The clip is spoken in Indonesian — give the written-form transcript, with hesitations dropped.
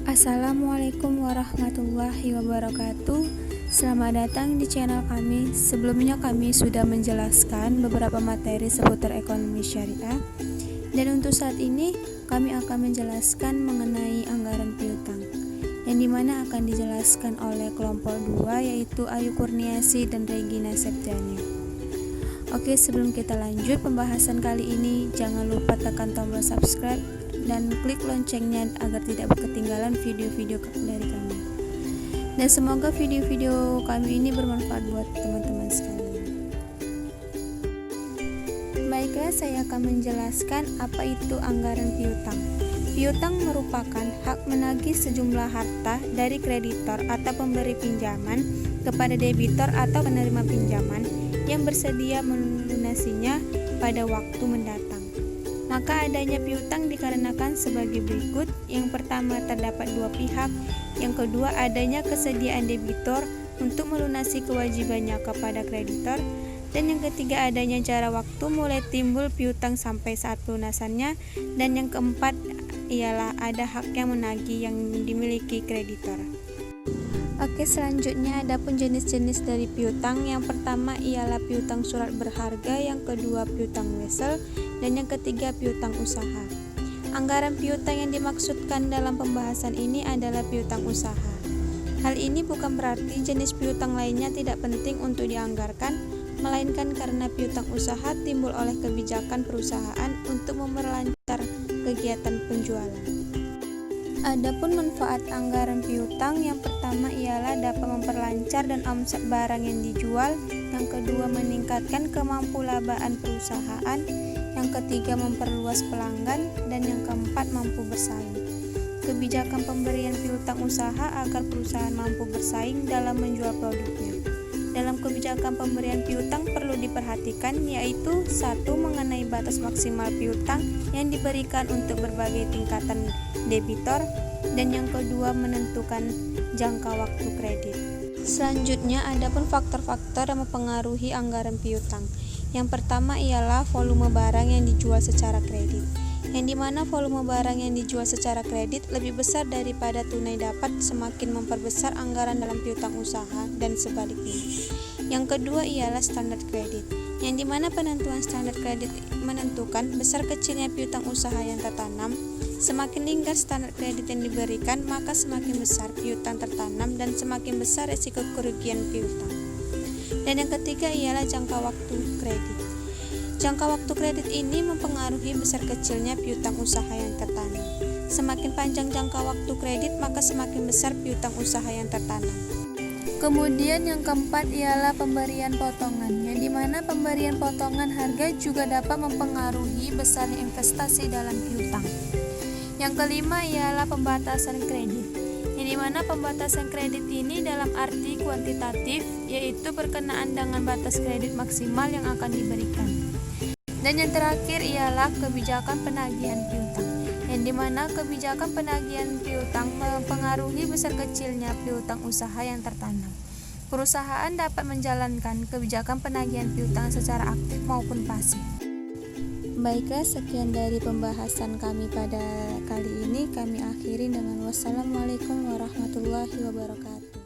Assalamualaikum warahmatullahi wabarakatuh. Selamat datang di channel kami. Sebelumnya kami sudah menjelaskan beberapa materi seputar ekonomi syariah. Dan untuk saat ini kami akan menjelaskan mengenai anggaran piutang, yang dimana akan dijelaskan oleh kelompok 2, yaitu Ayu Kurniasi dan Regina Septiania. Oke, sebelum kita lanjut pembahasan kali ini, jangan lupa tekan tombol subscribe dan klik loncengnya agar tidak ketinggalan video-video dari kami. Dan semoga video-video kami ini bermanfaat buat teman-teman sekalian. Baiklah, saya akan menjelaskan apa itu anggaran piutang. Piutang merupakan hak menagih sejumlah harta dari kreditor atau pemberi pinjaman kepada debitur atau penerima pinjaman yang bersedia melunasinya pada waktu mendatang. Maka adanya piutang dikarenakan sebagai berikut. Yang pertama, terdapat dua pihak. Yang kedua, adanya kesediaan debitur untuk melunasi kewajibannya kepada kreditor. Dan yang ketiga, adanya jarak waktu mulai timbul piutang sampai saat pelunasannya. Dan yang keempat ialah ada hak yang menagih yang dimiliki kreditor. Oke, selanjutnya adapun jenis-jenis dari piutang. Yang pertama ialah piutang surat berharga, yang kedua piutang wesel, dan yang ketiga piutang usaha. Anggaran piutang yang dimaksudkan dalam pembahasan ini adalah piutang usaha. Hal ini bukan berarti jenis piutang lainnya tidak penting untuk dianggarkan, melainkan karena piutang usaha timbul oleh kebijakan perusahaan untuk memperlancar kegiatan penjualan. Adapun manfaat anggaran piutang, yang pertama ialah dapat memperlancar dan omset barang yang dijual, yang kedua meningkatkan kemampuan perusahaan, yang ketiga memperluas pelanggan, dan yang keempat mampu bersaing. Kebijakan pemberian piutang usaha agar perusahaan mampu bersaing dalam menjual produknya. Dalam kebijakan pemberian piutang perlu diperhatikan, yaitu 1. Mengenai batas maksimal piutang yang diberikan untuk berbagai tingkatan debitor, dan yang kedua menentukan jangka waktu kredit. Selanjutnya adapun faktor-faktor yang mempengaruhi anggaran piutang. Yang pertama ialah volume barang yang dijual secara kredit, yang dimana volume barang yang dijual secara kredit lebih besar daripada tunai dapat semakin memperbesar anggaran dalam piutang usaha, dan sebaliknya. Yang kedua ialah standar kredit, yang dimana penentuan standar kredit menentukan besar kecilnya piutang usaha yang tertanam. Semakin lingkar standar kredit yang diberikan, maka semakin besar piutang tertanam dan semakin besar resiko kerugian piutang. Dan yang ketiga ialah jangka waktu kredit. Jangka waktu kredit ini mempengaruhi besar kecilnya piutang usaha yang tertanam. Semakin panjang jangka waktu kredit, maka semakin besar piutang usaha yang tertanam. Kemudian yang keempat ialah pemberian potongan, yang dimana pemberian potongan harga juga dapat mempengaruhi besarnya investasi dalam piutang. Yang kelima ialah pembatasan kredit, yang dimana pembatasan kredit ini dalam arti kuantitatif, yaitu berkenaan dengan batas kredit maksimal yang akan diberikan. Dan yang terakhir ialah kebijakan penagihan piutang, yang dimana kebijakan penagihan piutang mempengaruhi besar kecilnya piutang usaha yang tertanam. Perusahaan dapat menjalankan kebijakan penagihan piutang secara aktif maupun pasif. Baiklah, sekian dari pembahasan kami pada kali ini. Kami akhiri dengan wassalamualaikum warahmatullahi wabarakatuh.